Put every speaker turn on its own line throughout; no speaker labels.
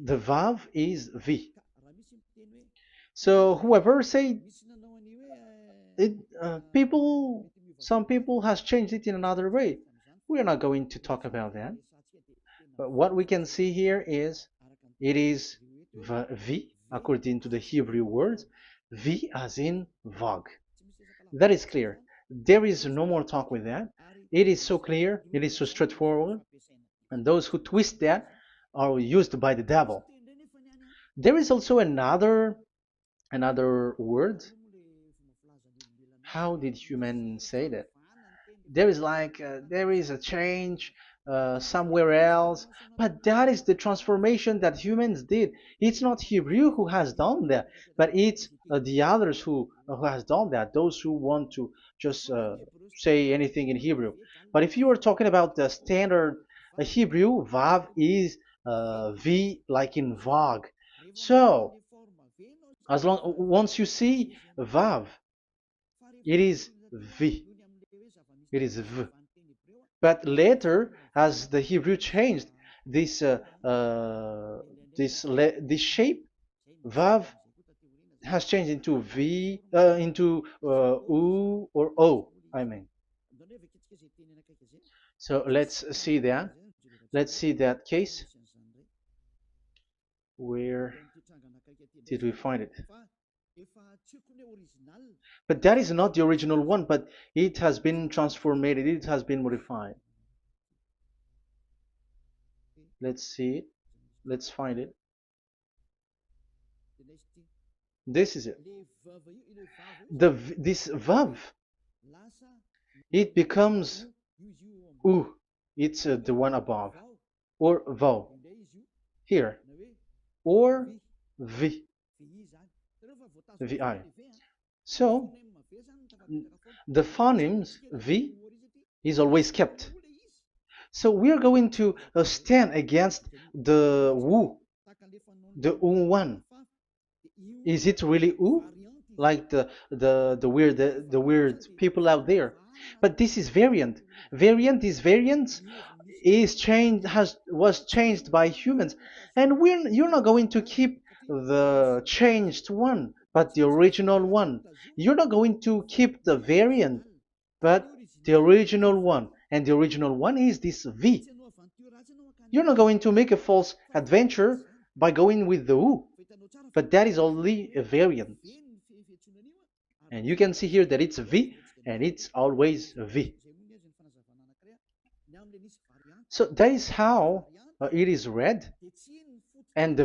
The Vav is V. So whoever say it, some people has changed it in another way. We are not going to talk about that. But what we can see here is it is V according to the Hebrew words, V as in Vag. That is clear. There is no more talk with that. It is so clear. It is so straightforward. And those who twist that are used by the devil. There is also another word. How did human say that? There is there is a change somewhere else, but that is the transformation that humans did. It's not Hebrew who has done that, but it's the others who has done that. Those who want to just say anything in Hebrew. But if you are talking about the standard Hebrew, Vav is V like in Vag. So as long once you see Vav, it is V. It is V. But later, as the Hebrew changed, this this shape Vav has changed into V, into U or O. I mean. So let's see that. Let's see that case. Where did we find it? But that is not the original one, but it has been transformed, it has been modified. Let's see it. Let's find it. This is it. This vav, it becomes u. It's the one above, or vau here, or vi, vi. So the phonemes v is always kept. So we are going to stand against the wu, the u one. Is it really u? Like the weird people out there. But this is variant. Variants is changed was changed by humans, and you're not going to keep the changed one, but the original one. You're not going to keep the variant, but the original one, and the original one is this V. You're not going to make a false adventure by going with the U, but that is only a variant. And you can see here that it's V and it's always V. So that is how it is read, and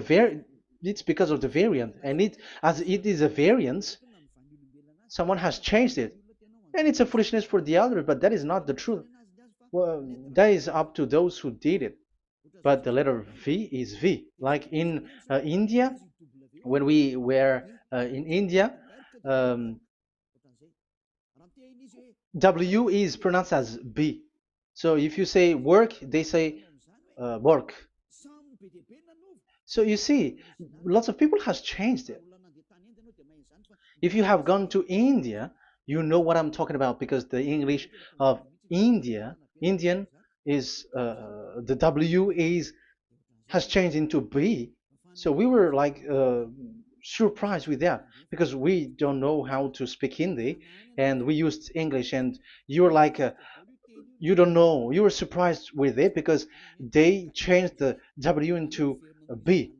it's because of the variant, and as it is a variance, someone has changed it, and it's a foolishness for the other, but that is not the truth. Well, that is up to those who did it. But the letter V is V. Like in India, when we were in India, um, W is pronounced as B. So if you say work, they say work. So you see, lots of people has changed it. If you have gone to India, you know what I'm talking about, because the English of Indian is the W has changed into B. So we were like surprised with that, because we don't know how to speak Hindi and we used English, and you're like you don't know, you were surprised with it because they changed the W into a B.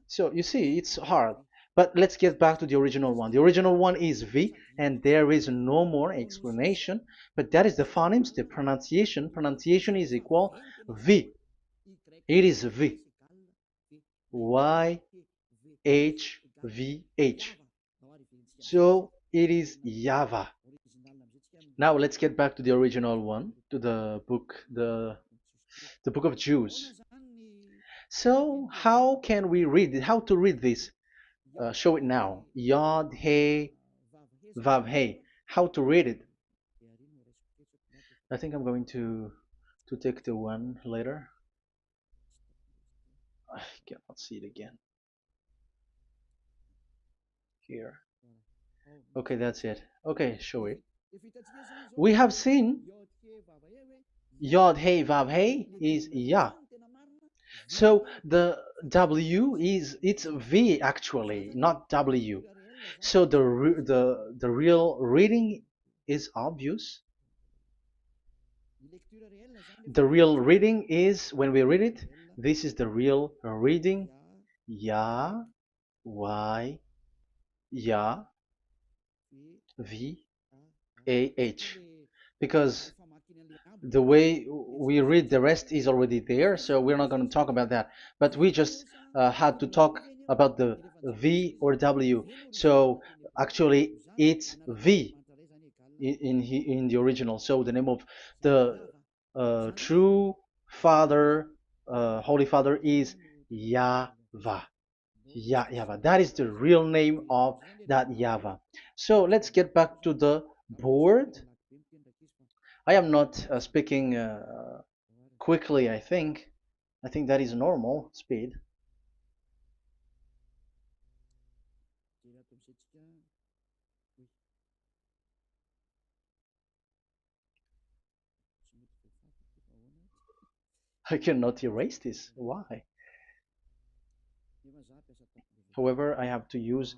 So you see, it's hard. But let's get back to the original one. The original one is V, and there is no more explanation. But that is the phonemes, the pronunciation. Pronunciation is equal V. It is V. Y H V H. So it is YAHVAH. Now let's get back to the original one, to the book, the book of Jews. So how can we read it? How to read this? Show it now. Yod He Vav He. How to read it? I think I'm going to take the one later. I cannot see it again. Here. Okay, that's it. Okay, show it. We have seen Yod He Vav He is Yah. So the W is it's V actually, not W. So the real reading is obvious. The real reading is when we read it. This is the real reading. Ya, Y, Ya, V, A, H. Because the way we read the rest is already there, so we're not going to talk about that. But we just had to talk about the V or W. So actually, it's V in the original. So the name of the true Father, Holy Father, is YAHVAH. YAHVAH. That is the real name of that YAHVAH. So let's get back to the board. I am not speaking quickly, I think. I think that is normal speed. I cannot erase this. Why? However, I have to use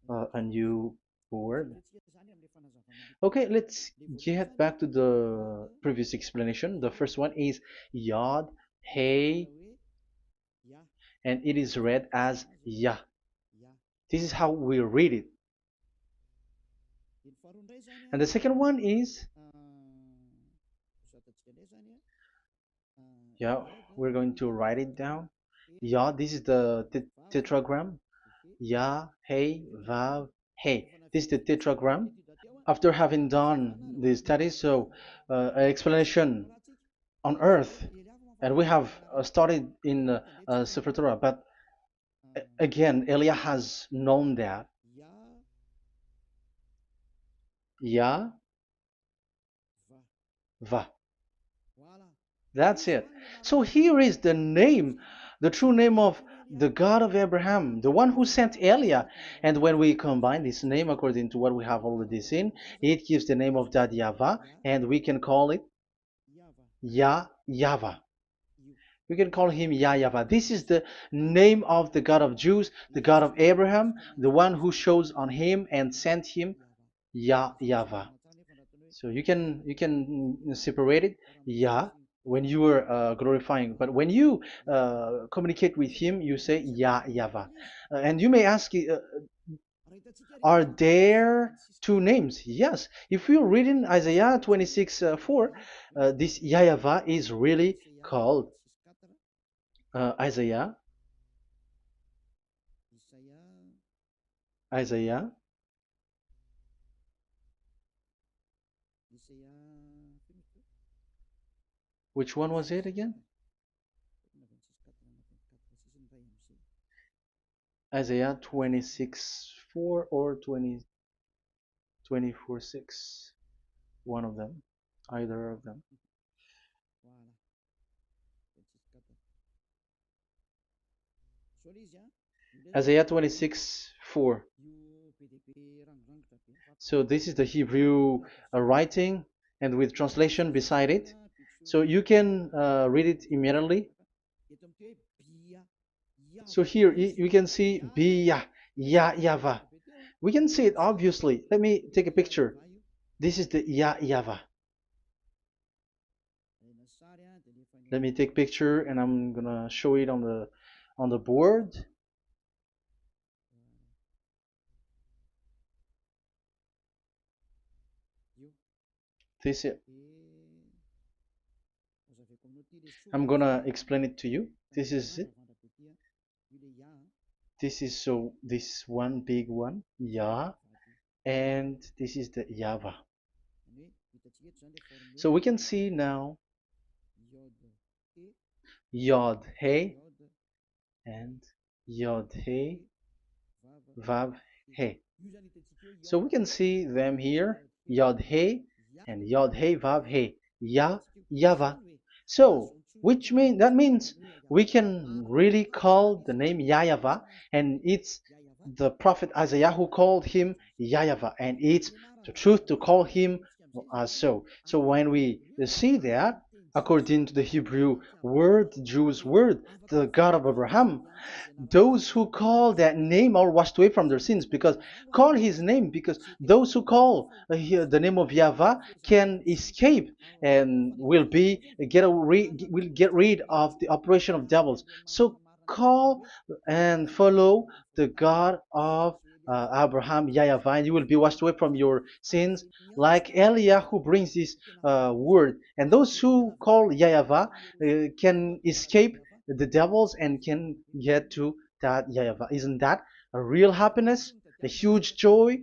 a new board. Okay, let's get back to the previous explanation. The first one is Yod, Hey, and it is read as Yah. This is how we read it. And the second one is, yeah, we're going to write it down. Yah, this is the tetragram. Yah, Hey, Vav, Hey. This is the tetragram. After having done the study, so an explanation on earth, and we have started in Sefer Torah, but again, Elia has known that. Yah, Va. That's it. So here is the name, the true name of the God of Abraham, the one who sent Elia. And when we combine this name according to what we have already seen, it gives the name of that Yahvah, and we can call it Yahvah. We can call him YAHVAH. This is the name of the God of Jews, the God of Abraham, the one who shows on him and sent him, YAHVAH. So you can separate it, Yah, when you are glorifying, but when you communicate with him, you say YAHVAH. And you may ask, are there two names? Yes. If we read in Isaiah 26:4, this YAHVAH is really called Isaiah, Isaiah. Which one was it again? Isaiah 26:4 or 24:6. One of them, either of them. Isaiah 26:4. So this is the Hebrew writing and with translation beside it. So you can read it immediately. So here you can see Biyah, YAHVAH. We can see it obviously. Let me take a picture. This is the YAHVAH. Let me take picture and I'm gonna show it on the board. This is, I'm gonna explain it to you. This is it. This is so this one big one, Yah, and this is the YAHVAH. So we can see now Yod He and Yod He Vav He. So we can see them here, Yod He and Yod He Vav He, YAHVAH. So that means we can really call the name YAHVAH, and it's the prophet Isaiah who called him YAHVAH, and it's the truth to call him as so. So when we see that, according to the Hebrew word, the Jewish word, the God of Abraham. Those who call that name are washed away from their sins, because call his name, because those who call the name of Yahweh can escape and will get rid of the operation of devils. So call and follow the God of Abraham, Yahweh, and you will be washed away from your sins, like Eliah who brings this word. And those who call Yahweh can escape the devils and can get to that Yahweh. Isn't that a real happiness, a huge joy?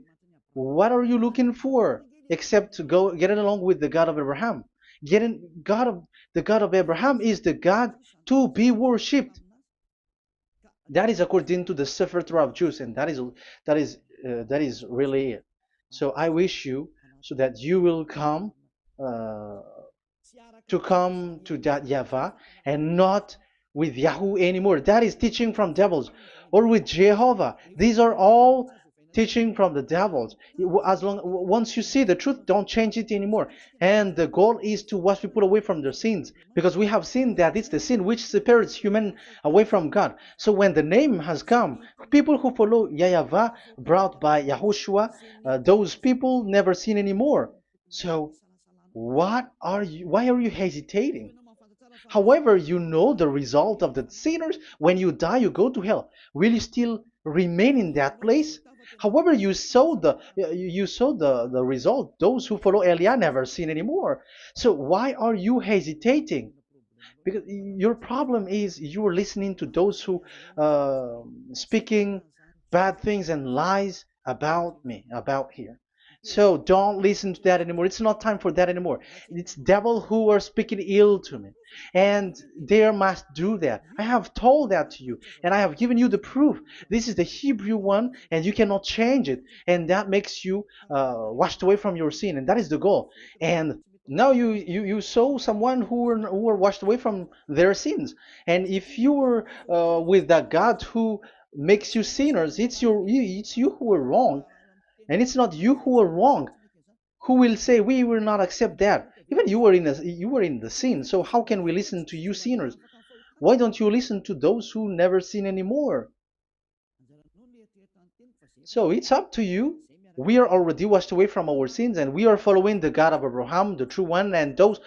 What are you looking for except to go getting along with the God of Abraham? Getting God of the God of Abraham is the God to be worshipped. That is according to the Sefer Torah of Jews, and that is really it. So I wish you so that you will uh, come to that Yahweh and not with Yahoo anymore. That is teaching from devils, or with Jehovah. These are all teaching from the devils. As long once you see the truth, don't change it anymore. And the goal is to wash people away from their sins, because we have seen that it's the sin which separates human away from God. So when the name has come, people who follow Yahweh brought by Yahushua, those people never sin anymore. So why are you hesitating? However, you know the result of the sinners. When you die, you go to hell. Will you still remain in that place? However, you saw the result. Those who follow Eliah never sin anymore. So why are you hesitating? Because your problem is you're listening to those who speaking bad things and lies about me, about here. So don't listen to that anymore. It's not time for that anymore. It's devil who are speaking ill to me, and they must do that. I have told that to you, and I have given you the proof. This is the Hebrew one, and you cannot change it, and that makes you washed away from your sin, and that is the goal. And now you saw someone who were washed away from their sins, and if you were with that God who makes you sinners, it's you who are wrong, and it's not you who are wrong. Who will say we will not accept that? Even you were in the sin, so how can we listen to you sinners? Why don't you listen to those who never sin anymore? So it's up to you. We are already washed away from our sins, and we are following the God of Abraham, the true one, and those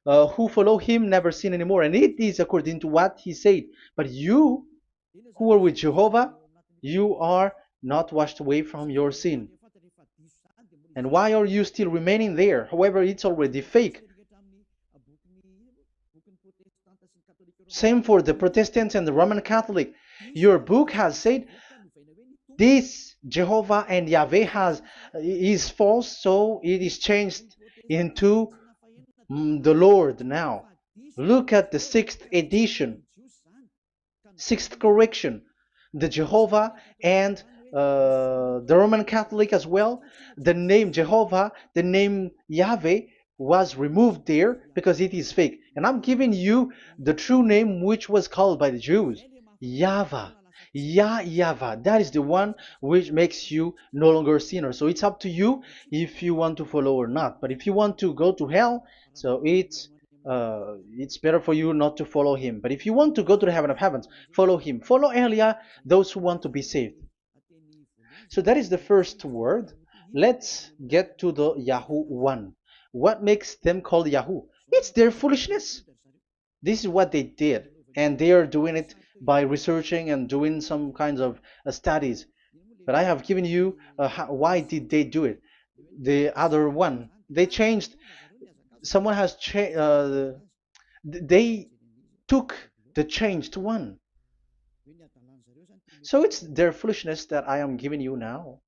who follow him never sin anymore. And it is according to what he said. But you who are with Jehovah, you are not washed away from your sin. And why are you still remaining there? However, it's already fake. Same for the Protestants and the Roman Catholic. Your book has said this Jehovah and Yahweh is false, so it is changed into the Lord now. Look at the sixth edition, sixth correction. The Jehovah and the Roman Catholic as well. The name Jehovah, the name Yahweh was removed there because it is fake. And I'm giving you the true name which was called by the Jews, Yahvah. Yahvah. That is the one which makes you no longer a sinner. So it's up to you if you want to follow or not. But if you want to go to hell, so it's better for you not to follow him. But if you want to go to the heaven of heavens, follow him. Follow Elia, those who want to be saved. So that is the first word. Let's get to the Yahoo one. What makes them called Yahoo? It's their foolishness. This is what they did, and they are doing it by researching and doing some kinds of studies. But I have given you why did they do it. The other one, they changed. Someone has changed. They took the changed one. So it's their foolishness that I am giving you now.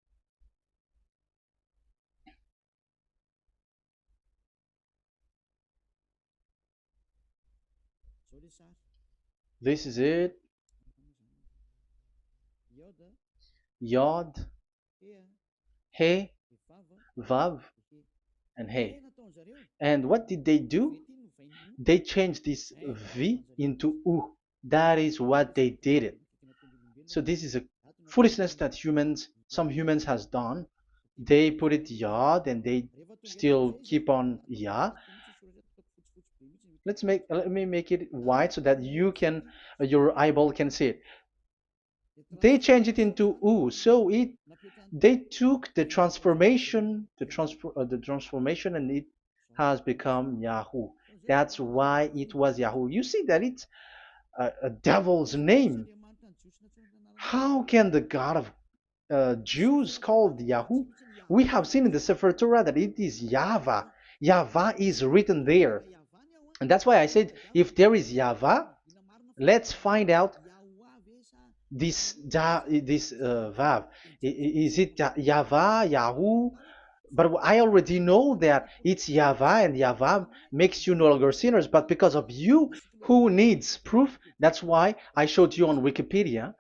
This is it. Yod, He, Vav, and He. And what did they do? They changed this V into U. That is what they did it. So this is a foolishness that some humans has done. They put it Yod and they still keep on Ya. Let me make it white so that you can your eyeball can see it. They changed it into U, so it they took the transformation, the transformation, and it has become Yahoo. That's why it was Yahoo. You see that it's a devil's name. How can the God of Jews called Yahoo? We have seen in the Sefer Torah that it is YAHVAH. YAHVAH is written there. And that's why I said, if there is YAHVAH, let's find out this Vav. Is it YAHVAH, Yahoo? But I already know that it's YAHVAH, and YAHVAH makes you no longer sinners. But because of you, who needs proof? That's why I showed you on Wikipedia,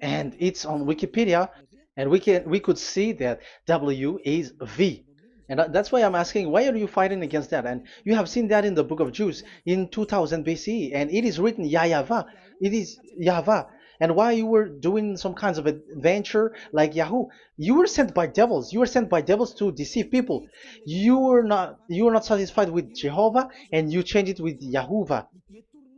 and it's on Wikipedia, and we could see that W is V. And that's why I'm asking, why are you fighting against that? And you have seen that in the book of Jude in 2000 BCE, and it is written Yahvah. It is Yahvah. And why you were doing some kinds of adventure like Yahoo? You were sent by devils. You were sent by devils to deceive people. You were not satisfied with Jehovah, and you changed it with Yahuwah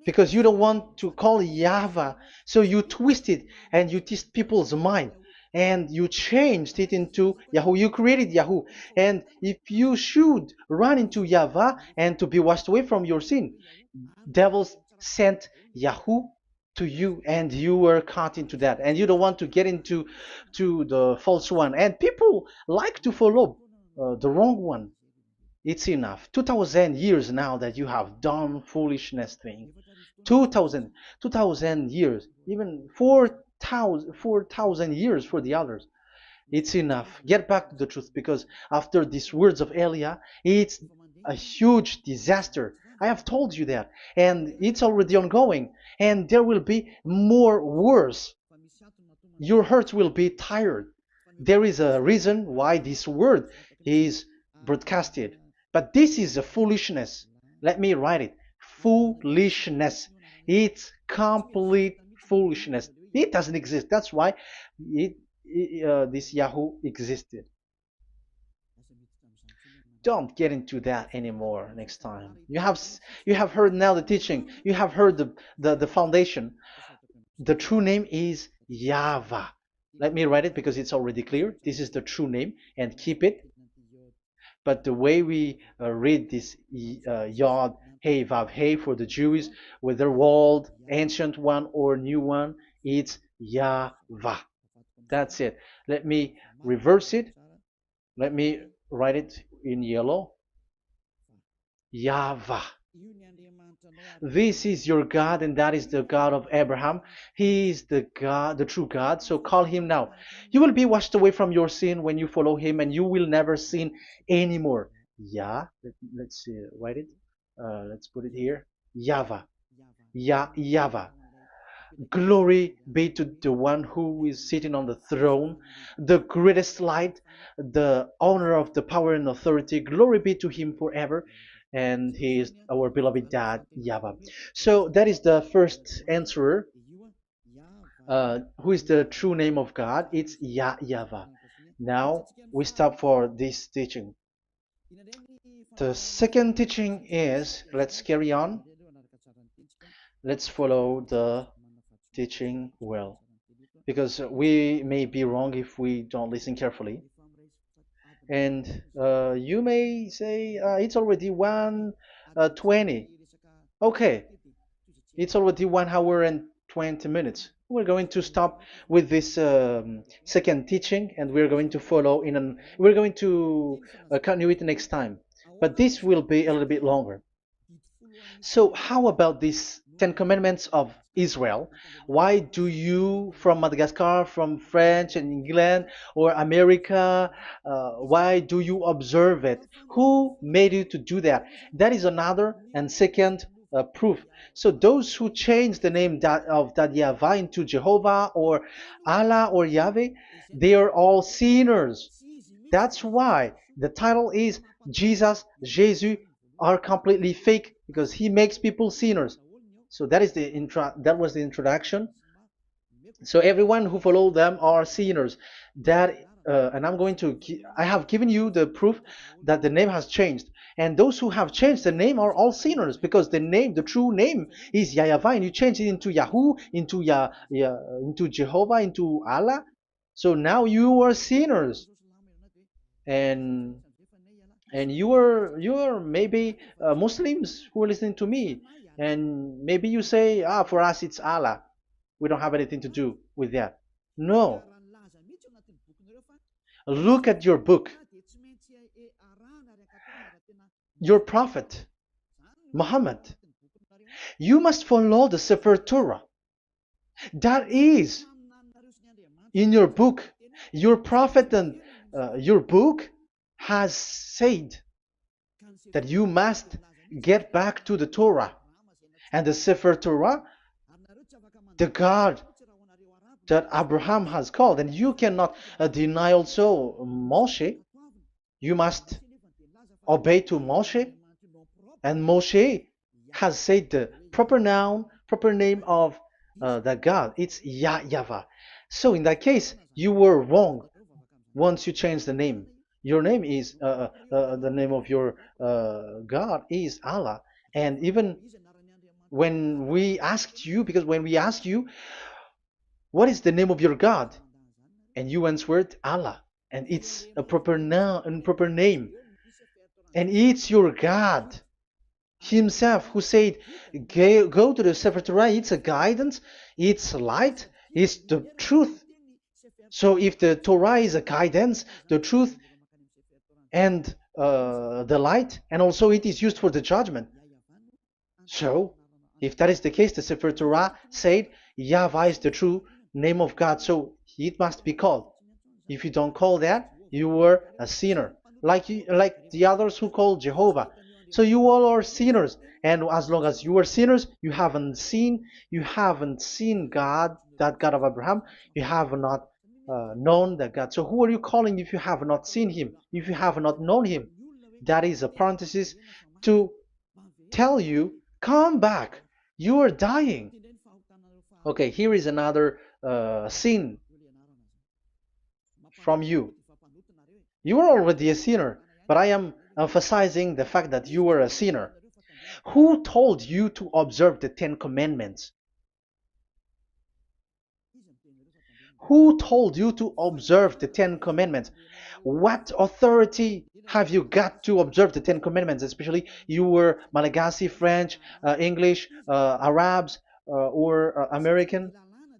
because you don't want to call Yahvah. So you twist it and you twist people's mind and you changed it into Yahoo. You created Yahoo. And if you should run into Yahvah and to be washed away from your sin, devils sent Yahoo to you and you were caught into that and you don't want to get into the false one, and people like to follow the wrong one. It's enough. 2000 years now that you have done foolishness thing. 2000 years, even 4,000 years for the others. It's enough. Get back to the truth, because after these words of Elia, it's a huge disaster. I have told you that, and it's already ongoing, and there will be more worse. Your heart will be tired. There is a reason why this word is broadcasted. But this is a foolishness. Let me write it. Foolishness. It's complete foolishness. It doesn't exist. That's why this Yahoo existed. Don't get into that anymore next time. You have heard now the teaching. You have heard the foundation. The true name is YAHVAH. Let me write it because it's already clear. This is the true name, and keep it. But the way we read this Yod, Hey, Vav, Hey for the Jews, whether old, ancient one or new one, it's YAHVAH. That's it. Let me reverse it. Let me write it in yellow. YAHVAH. This is your God, and that is the God of Abraham. He is the God, the true God. So call him now. You will be washed away from your sin when you follow him, and you will never sin anymore. Let's see, write it. Let's put it here. YAHVAH. YAHVAH. Glory be to the one who is sitting on the throne, the greatest light, the owner of the power and authority. Glory be to him forever. And he is our beloved dad, YAHVAH. So that is the first answer. Who is the true name of God? It's YAHVAH. Now we stop for this teaching. The second teaching is, let's carry on. Let's follow the teaching well, because we may be wrong if we don't listen carefully. And you may say it's already 1:20. Okay, it's already 1 hour and 20 minutes. We're going to stop with this second teaching, and we're going to follow we're going to continue it next time. But this will be a little bit longer. So how about these 10 commandments of Israel? Why do you from Madagascar, from France and England or America, why do you observe it? Who made you to do that? That is another and second proof. So those who change the name of that Yahvah into Jehovah or Allah or Yahweh, they are all sinners. That's why the title is Jesus are completely fake, because he makes people sinners. So that was the introduction. So everyone who follow them are sinners. That and I have given you the proof that the name has changed. And those who have changed the name are all sinners, because the true name is YAHVAH, and you change it into Yahoo, into Jehovah, into Allah. So now you are sinners, and you are maybe Muslims who are listening to me, and maybe you say, for us it's Allah. We don't have anything to do with that. No, look at your book. Your prophet Muhammad, you must follow the Sefer Torah. That is in your book. Your prophet and your book has said that you must get back to the Torah. And the Sefer Torah, the God that Abraham has called, and you cannot deny also Moshe. You must obey to Moshe, and Moshe has said the proper name of the God. It's YAHVAH. So in that case, you were wrong once you change the name. Your name is the name of your God is Allah. And even when we asked you, because when we asked you, what is the name of your God? And you answered Allah, and it's a proper name, and it's your God Himself who said, "Go to the Sefer Torah. It's a guidance, it's light, it's the truth." So if the Torah is a guidance, the truth, and the light, and also it is used for the judgment. So if that is the case, the Sefer Torah said YAHVAH is the true name of God, so it must be called. If you don't call that, you were a sinner, like the others who call Jehovah. So you all are sinners, and as long as you are sinners, you haven't seen God, that God of Abraham. You have not known that God. So who are you calling if you have not seen Him? If you have not known Him? That is a parenthesis to tell you, come back. You are dying. Okay, here is another sin from you. You are already a sinner, but I am emphasizing the fact that you are a sinner. Who told you to observe the 10 Commandments? Who told you to observe the 10 Commandments? What authority have you got to observe the 10 Commandments? Especially you were Malagasy, French, English, Arabs, or American.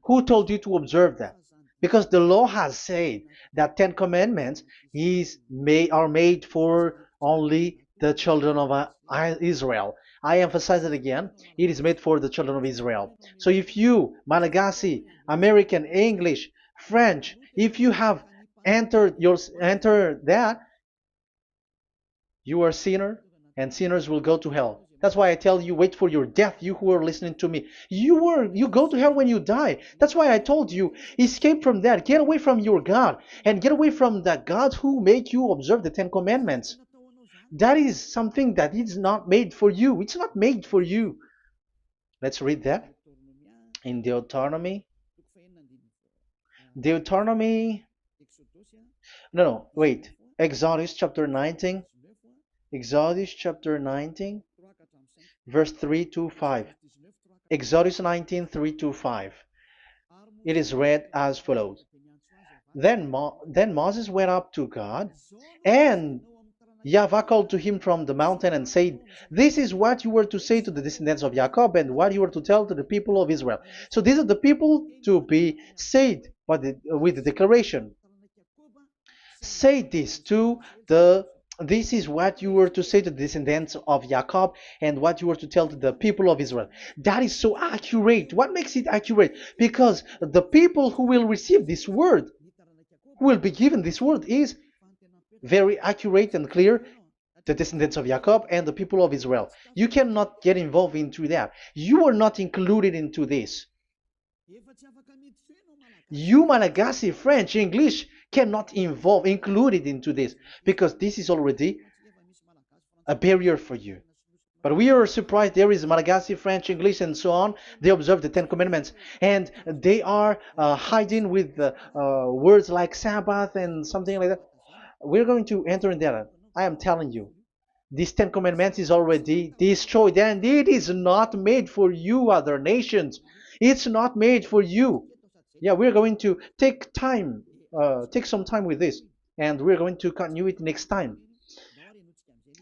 Who told you to observe that? Because the law has said that 10 Commandments are made for only the children of Israel. I emphasize it again. It is made for the children of Israel. So if you, Malagasy, American, English, French, if you have entered that, you are a sinner, and sinners will go to hell. That's why I tell you, wait for your death, you who are listening to me. You go to hell when you die. That's why I told you, escape from that. Get away from your God, and get away from that God who made you observe the 10 Commandments. That is something that is not made for you. It's not made for you. Let's read that in Deuteronomy. Wait. Exodus chapter 19. Exodus chapter 19, verse 3 to 5. Exodus 19, 3 to 5. It is read as follows. Then Moses went up to God, and YAHVAH called to him from the mountain and said, "This is what you were to say to the descendants of Jacob, and what you were to tell to the people of Israel." So these are the people to be saved with the declaration. Say this this is what you were to say to the descendants of Jacob, and what you were to tell to the people of Israel. That is so accurate. What makes it accurate? Because the people who will receive this word, who will be given this word, is very accurate and clear. The descendants of Jacob and the people of Israel. You cannot get involved into that. You are not included into this. You, Malagasy, French, English, cannot included into this, because this is already a barrier for you. But we are surprised there is Malagasy, French, English, and so on. They observe the Ten Commandments, and they are hiding with words like Sabbath and something like that. We're going to enter in there. I am telling you, this Ten Commandments is already destroyed, and it is not made for you, other nations. It's not made for you. Yeah, we're going to take some time with this, and we're going to continue it next time.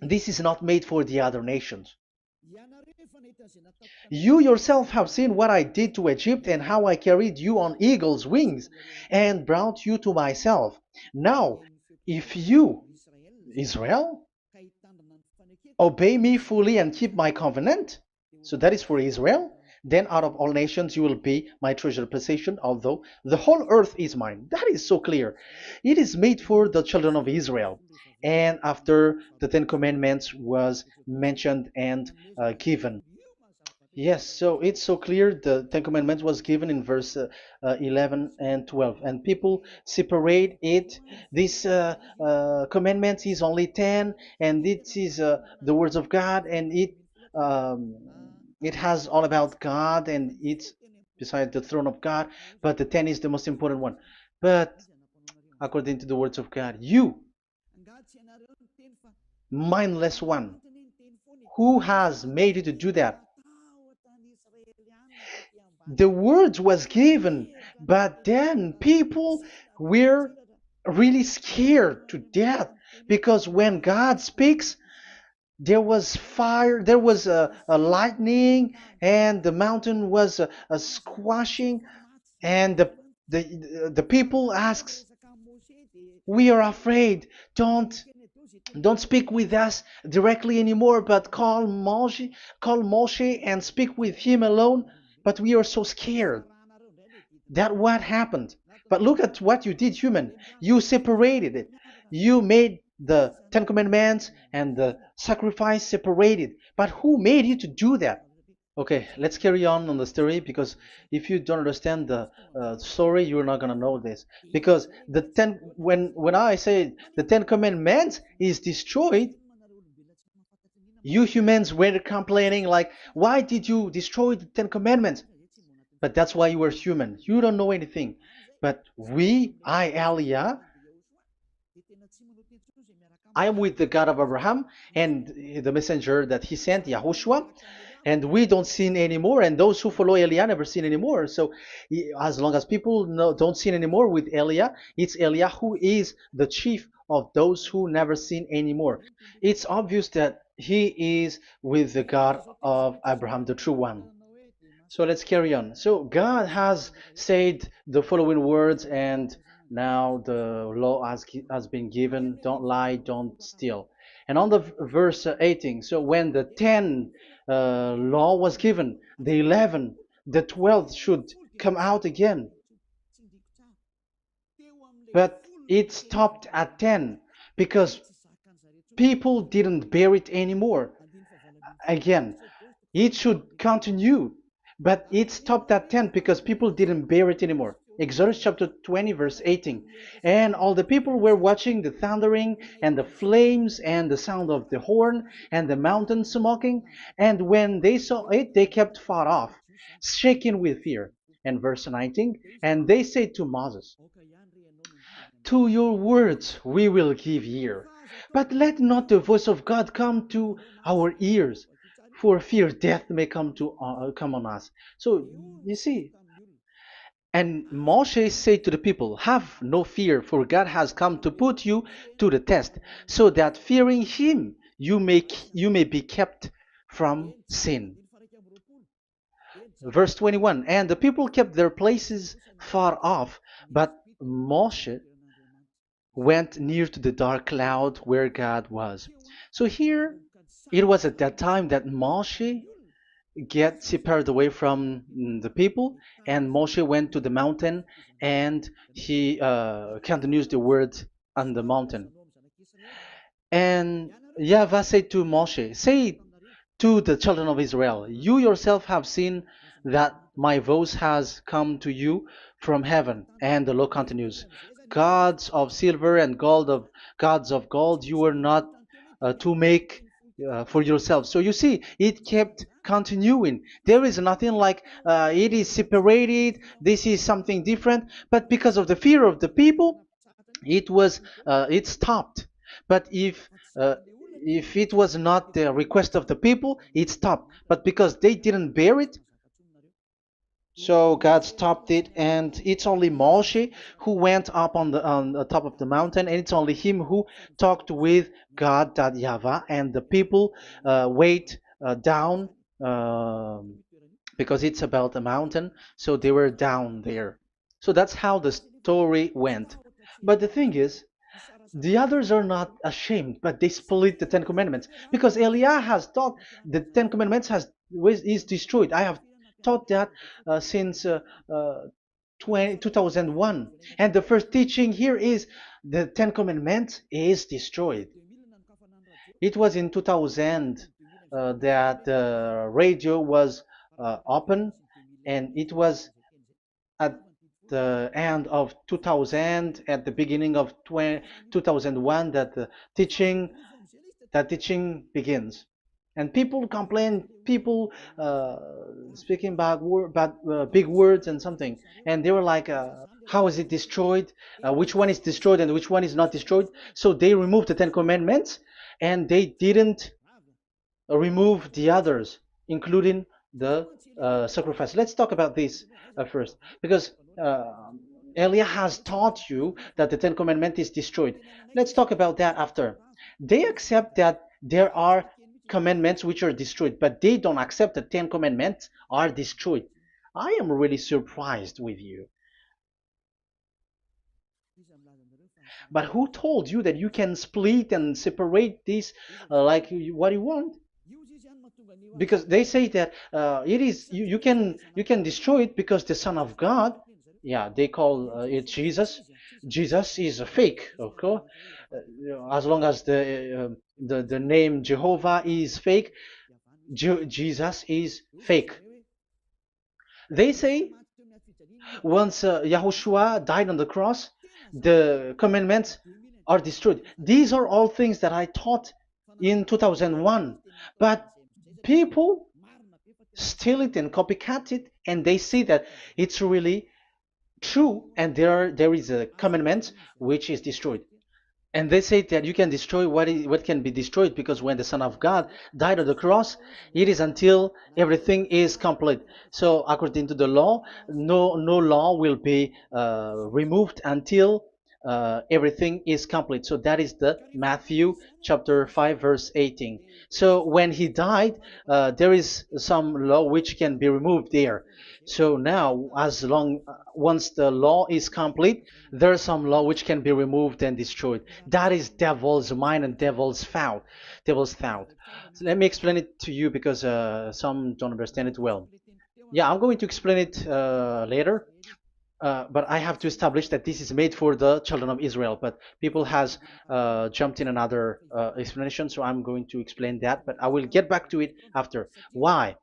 This is not made for the other nations. You yourself have seen what I did to Egypt and how I carried you on eagle's wings and brought you to myself. Now, if you, Israel, obey me fully and keep my covenant, so that is for Israel, then out of all nations you will be my treasured possession, although the whole earth is mine. That is so clear. It is made for the children of Israel. And after the Ten Commandments was mentioned and given. Yes, so it's so clear. The Ten Commandments was given in verse 11 and 12, and people separate it. This commandment is only 10, and it is the words of God, and um, it has all about God, and it's beside the throne of God. But the 10 is the most important one. But according to the words of God, you, mindless one, who has made you to do that? The words was given, but then people were really scared to death because when God speaks, there was fire, there was a lightning, and the mountain was a squashing, and the people asks, "We are afraid. Don't speak with us directly anymore, but call Moshe and speak with him alone." But we are so scared. That what happened. But look at what you did, human. You separated it. You made the Ten Commandments and the sacrifice separated. But who made you to do that? Okay, let's carry on the story because if you don't understand the story, you're not gonna know this. Because when I say the Ten Commandments is destroyed, you humans were complaining like, why did you destroy the Ten Commandments? But that's why you were human. You don't know anything. But Elia, I am with the God of Abraham and the messenger that he sent, YAHOSHUAH, and we don't sin anymore. And those who follow Elia never sin anymore. So as long as people don't sin anymore with Elia, it's Elia who is the chief of those who never sin anymore. It's obvious that he is with the God of Abraham, the true one. So let's carry on. So God has said the following words, and now the law has been given: don't lie, don't steal. And on the verse 18, so when the 10 law was given, the 11, the 12th should come out again. But it stopped at 10 because people didn't bear it anymore. Again, it should continue, but it stopped at 10 because people didn't bear it anymore. Exodus chapter 20, verse 18. And all the people were watching the thundering and the flames and the sound of the horn and the mountain smoking. And when they saw it, they kept far off, shaking with fear. And verse 19, and they said to Moses, to your words we will give ear, but let not the voice of God come to our ears, for fear death may come on us. So you see, and Moshe said to the people, have no fear, for God has come to put you to the test, so that fearing him you may be kept from sin. Verse 21, and the people kept their places far off, but Moshe went near to the dark cloud where God was. So here, it was at that time that Moshe get separated away from the people, and Moshe went to the mountain, and he continues the word on the mountain. And YAHVAH said to Moshe, say to the children of Israel, you yourself have seen that my voice has come to you from heaven. And the law continues, gods of silver and gods of gold you were not to make for yourself. So you see, it kept continuing. There is nothing like it is separated. This is something different. But because of the fear of the people, it stopped. But if it was not the request of the people, it stopped. But because they didn't bear it, so God stopped it, and it's only Moshe who went up on the top of the mountain, and it's only him who talked with God, that YAHVAH, and the people wait down, because it's about a mountain, so they were down there. So that's how the story went. But the thing is, the others are not ashamed, but they split the Ten Commandments, because Eliah has taught the Ten Commandments is destroyed. I have taught that since 2001, and the first teaching here is the Ten Commandments is destroyed. It was in 2000 that the radio was open, and it was at the end of 2000, at the beginning of 2001, that the teaching that teaching begins. And people complain, people speaking bad big words and something, and they were like, how is it destroyed, which one is destroyed and which one is not destroyed. So they removed the Ten Commandments, and they didn't remove the others, including the sacrifice. Let's talk about this first, because Elia has taught you that the Ten Commandments is destroyed. Let's talk about that after. They accept that there are commandments which are destroyed, but they don't accept that 10 commandments are destroyed. I am really surprised with you. But who told you that you can split and separate this like what you want? Because they say that it is you can destroy it because the Son of God, yeah, they call it Jesus. Jesus is a fake, of course. As long as the name Jehovah is fake, Jesus is fake. They say once Yahushua died on the cross, the commandments are destroyed. These are all things that I taught in 2001, but people steal it and copycat it, and they see that it's really true, and there is a commandment which is destroyed. And they say that you can destroy what can be destroyed, because when the Son of God died on the cross, it is until everything is complete. So according to the law, no law will be removed until everything is complete. So that is the Matthew chapter 5 verse 18. So when he died, there is some law which can be removed there. So now, as long once the law is complete, there's some law which can be removed and destroyed. That is devil's mind and devil's thought. Devil's thought. So let me explain it to you, because some don't understand it well. Yeah, I'm going to explain it later. But I have to establish that this is made for the children of Israel. But people has jumped in another explanation, so I'm going to explain that. But I will get back to it after. Why?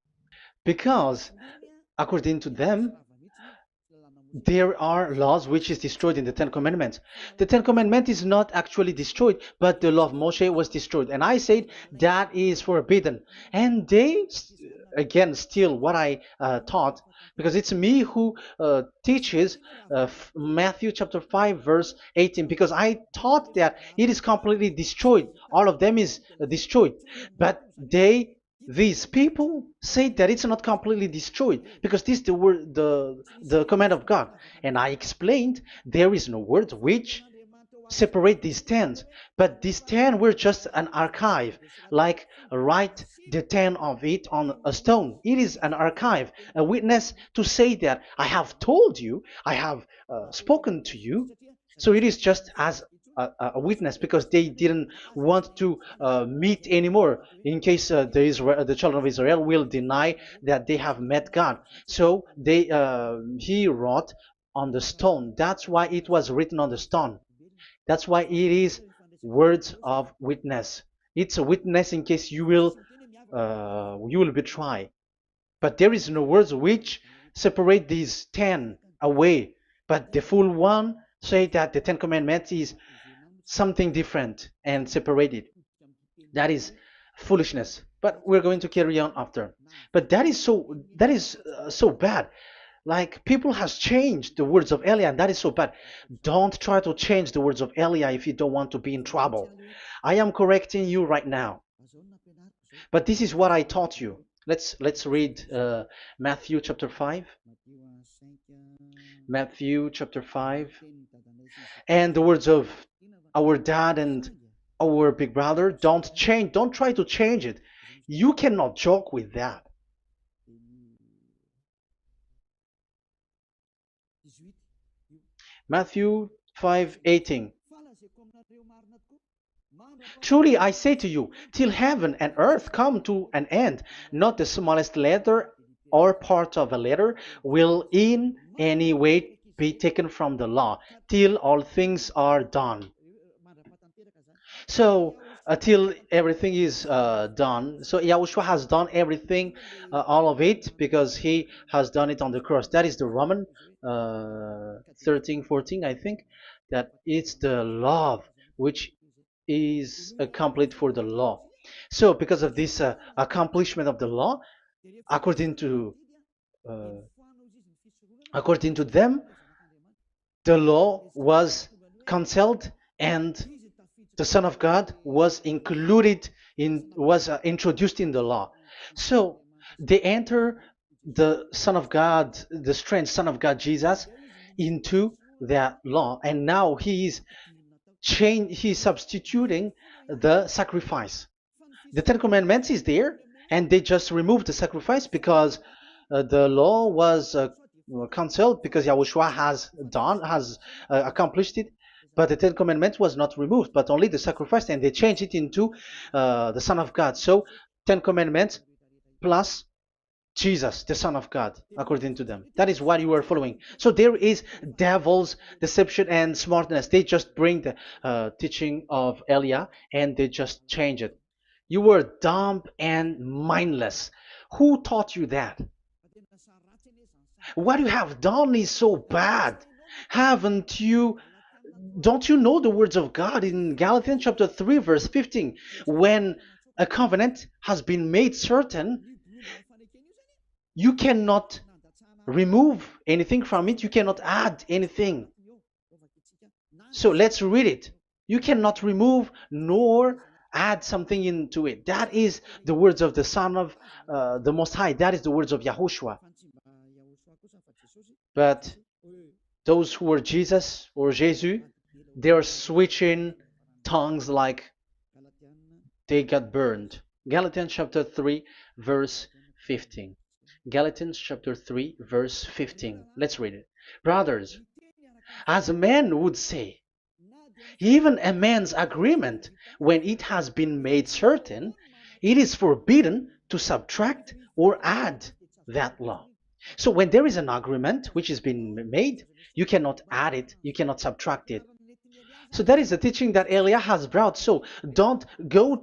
Because according to them, there are laws which is destroyed in the Ten Commandments. The Ten Commandment is not actually destroyed, but the law of Moshe was destroyed. And I said that is forbidden. And they, again, steal what I taught, because it's me who teaches Matthew chapter 5 verse 18, because I taught that it is completely destroyed. All of them is destroyed. But these people say that it's not completely destroyed, because this is the word, the command of God. And I explained there is no word which separate these 10, but these 10 were just an archive, like write the 10 of it on a stone. It is an archive, a witness to say that I have told you, I have spoken to you. So it is just as a witness, because they didn't want to meet anymore, in case the children of Israel will deny that they have met God. So he wrote on the stone. That's why it was written on the stone. That's why it is words of witness. It's a witness in case you will betray. But there is no words which separate these 10 away. But the full one say that the Ten Commandments is something different and separated. That is foolishness. But we're going to carry on after. But that is so bad. Like people has changed the words of Elia, and that is so bad. Don't try to change the words of Elia if you don't want to be in trouble. I am correcting you right now. But this is what I taught you. Let's read Matthew chapter 5. Matthew chapter 5. And the words of our dad and our big brother, don't try to change it. You cannot joke with that. Matthew 5:18. Truly I say to you, till heaven and earth come to an end, not the smallest letter or part of a letter will in any way be taken from the law, till all things are done. So until everything is done, so Yahushua has done everything, all of it, because he has done it on the cross. That is the Roman 13, 14, I think, that it's the love which is complete for the law. So because of this accomplishment of the law, according to uh, according to them, the law was cancelled and the Son of God was included in was introduced in the law. So they enter the Son of God, the strange Son of God Jesus, into that law, and now he is he's substituting the sacrifice. The Ten Commandments is there, and they just removed the sacrifice because the law was cancelled because Yahushua has accomplished it. But the Ten Commandments was not removed, but only the sacrifice, and they changed it into the Son of God. So Ten Commandments plus Jesus, the Son of God, according to them. That is what you are following. So there is devil's deception and smartness. They just bring the teaching of Elia and they just change it. You were dumb and mindless. Who taught you that? What you have done is so bad. Haven't you? Don't you know the words of God in Galatians chapter 3, verse 15? When a covenant has been made certain, you cannot remove anything from it. You cannot add anything. So let's read it. You cannot remove nor add something into it. That is the words of the Son of the Most High. That is the words of Yahushua. But those who were Jesus or Jesus, they are switching tongues like they got burned. Galatians chapter 3, verse 15. Galatians chapter 3, verse 15. Let's read it. Brothers, as a man would say, even a man's agreement, when it has been made certain, it is forbidden to subtract or add that law. So when there is an agreement which has been made, you cannot add it, you cannot subtract it. So that is the teaching that Elia has brought. So don't go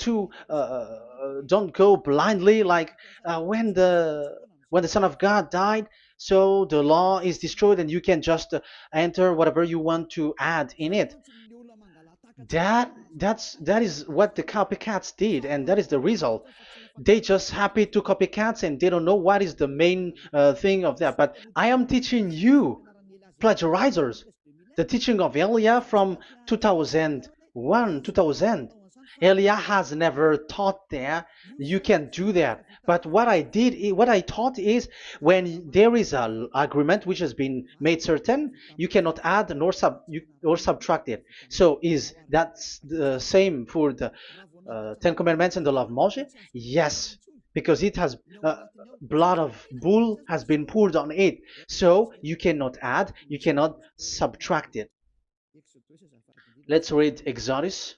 blindly like when the Son of God died. So the law is destroyed, and you can just enter whatever you want to add in it. That is what the copycats did, and that is the result. They just happy to copycats, and they don't know what is the main thing of that. But I am teaching you, plagiarizers, the teaching of Elia from 2001, 2000. Elia has never taught that you can do that. But what I taught is when there is an agreement which has been made certain, you cannot add or subtract it. So is that the same for the Ten Commandments and the law of Moshe? Yes, because it has blood of bull has been poured on it. So you cannot add, you cannot subtract it. Let's read Exodus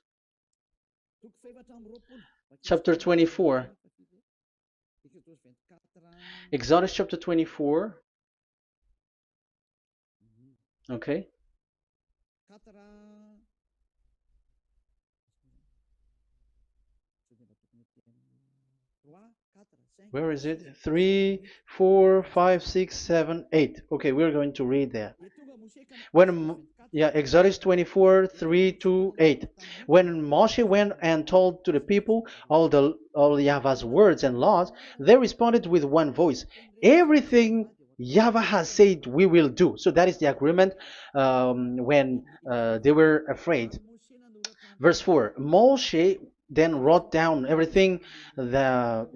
chapter 24. Exodus chapter 24. Okay. Where is it? 3, 4, 5, 6, 7, 8. Okay, we're going to read that. Yeah, Exodus 24, 3 to 8. When Moshe went and told to the people all Yahweh's words and laws, they responded with one voice. Everything Yahweh has said we will do. So that is the agreement when they were afraid. Verse 4, Moshe then wrote down everything that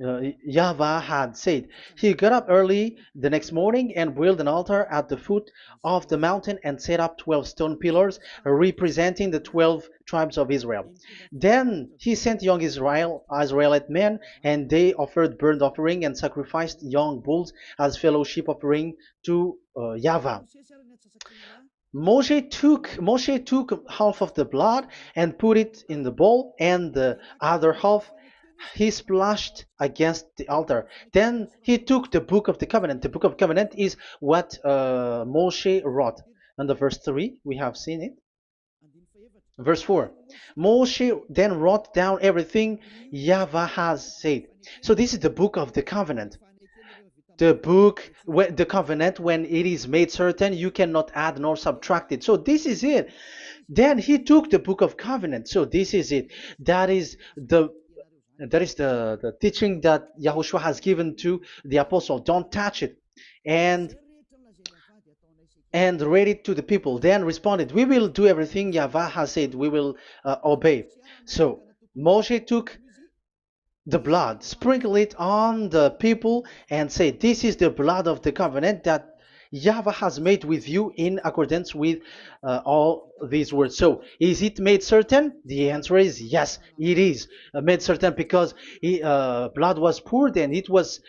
Yahweh had said. He got up early the next morning and built an altar at the foot of the mountain and set up 12 stone pillars representing the 12 tribes of Israel. Then he sent young Israelite men, and they offered burnt offering and sacrificed young bulls as fellowship offering to Yahweh. Moshe took half of the blood and put it in the bowl, and the other half he splashed against the altar. Then he took the book of the covenant. The book of covenant is what Moshe wrote. And the verse 3, we have seen it. Verse 4, Moshe then wrote down everything Yahweh has said. So this is the book of the covenant. The covenant, when it is made certain, you cannot add nor subtract it. So this is it. Then he took the book of covenant. So this is it. That is the teaching that Yahushua has given to the apostle. Don't touch it. And read it to the people. Then responded, we will do everything Yahweh has said. We will obey. So Moshe took the blood, sprinkle it on the people, and say, this is the blood of the covenant that Yahweh has made with you in accordance with all these words. So, is it made certain? The answer is yes, it is made certain, because blood was poured and it was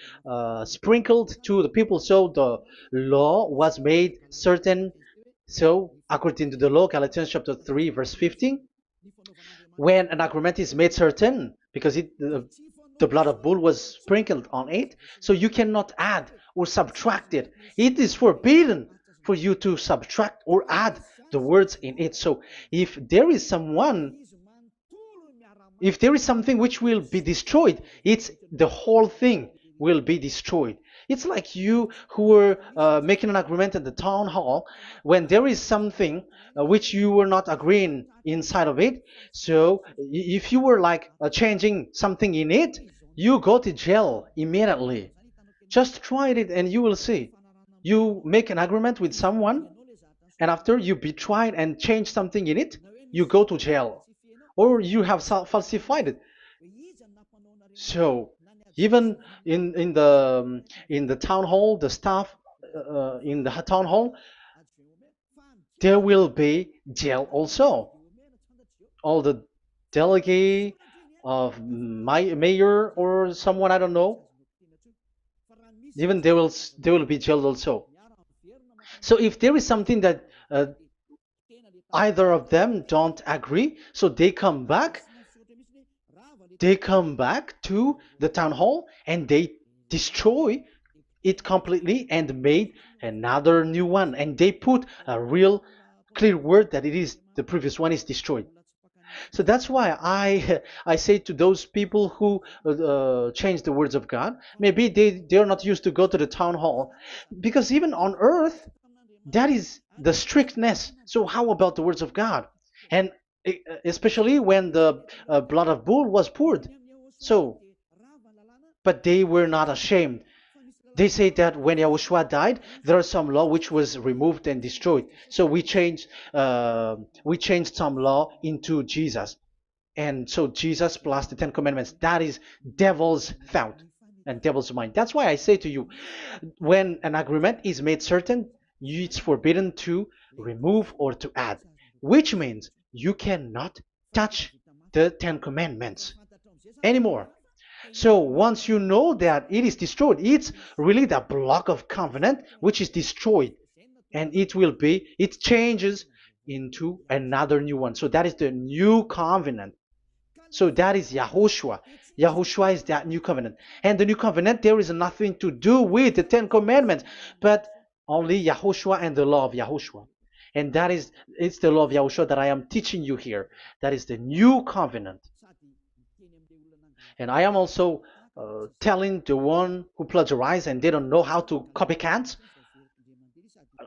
sprinkled to the people. So, the law was made certain. So, according to the law, Galatians chapter 3, verse 15, when an agreement is made certain, because the blood of bull was sprinkled on it, so you cannot add or subtract it. It is forbidden for you to subtract or add the words in it. So if there is something which will be destroyed, it's the whole thing will be destroyed. It's like you who were making an agreement at the town hall, when there is something which you were not agreeing inside of it. So if you were like changing something in it, you go to jail immediately. Just try it and you will see. You make an agreement with someone, and after you betray and change something in it, you go to jail, or you have falsified it. So even in the town hall, the staff in the town hall, there will be jail also. All the delegate of my mayor or someone, I don't know, even they will be jailed also. So if there is something that either of them don't agree, so they come back to the town hall and they destroy it completely and made another new one, and they put a real clear word that it is the previous one is destroyed. So that's why I say to those people who change the words of God, maybe they're not used to go to the town hall, because even on earth that is the strictness. So how about the words of God? And especially when the blood of bull was poured. So, but they were not ashamed. They say that when Yahushua died, there is some law which was removed and destroyed. So we changed some law into Jesus, and so Jesus plus the Ten Commandments. That is devil's thought and devil's mind. That's why I say to you, when an agreement is made certain, it's forbidden to remove or to add, which means you cannot touch the Ten Commandments anymore. So once you know that it is destroyed, it's really the block of covenant which is destroyed, and it changes into another new one. So that is the new covenant. So that is Yahushua. Yahushua is that new covenant. And the new covenant, there is nothing to do with the Ten Commandments, but only Yahushua and the law of Yahushua. And it's the law of Yahushua that I am teaching you here. That is the new covenant. And I am also telling the one who plagiarized and they don't know how to copycat,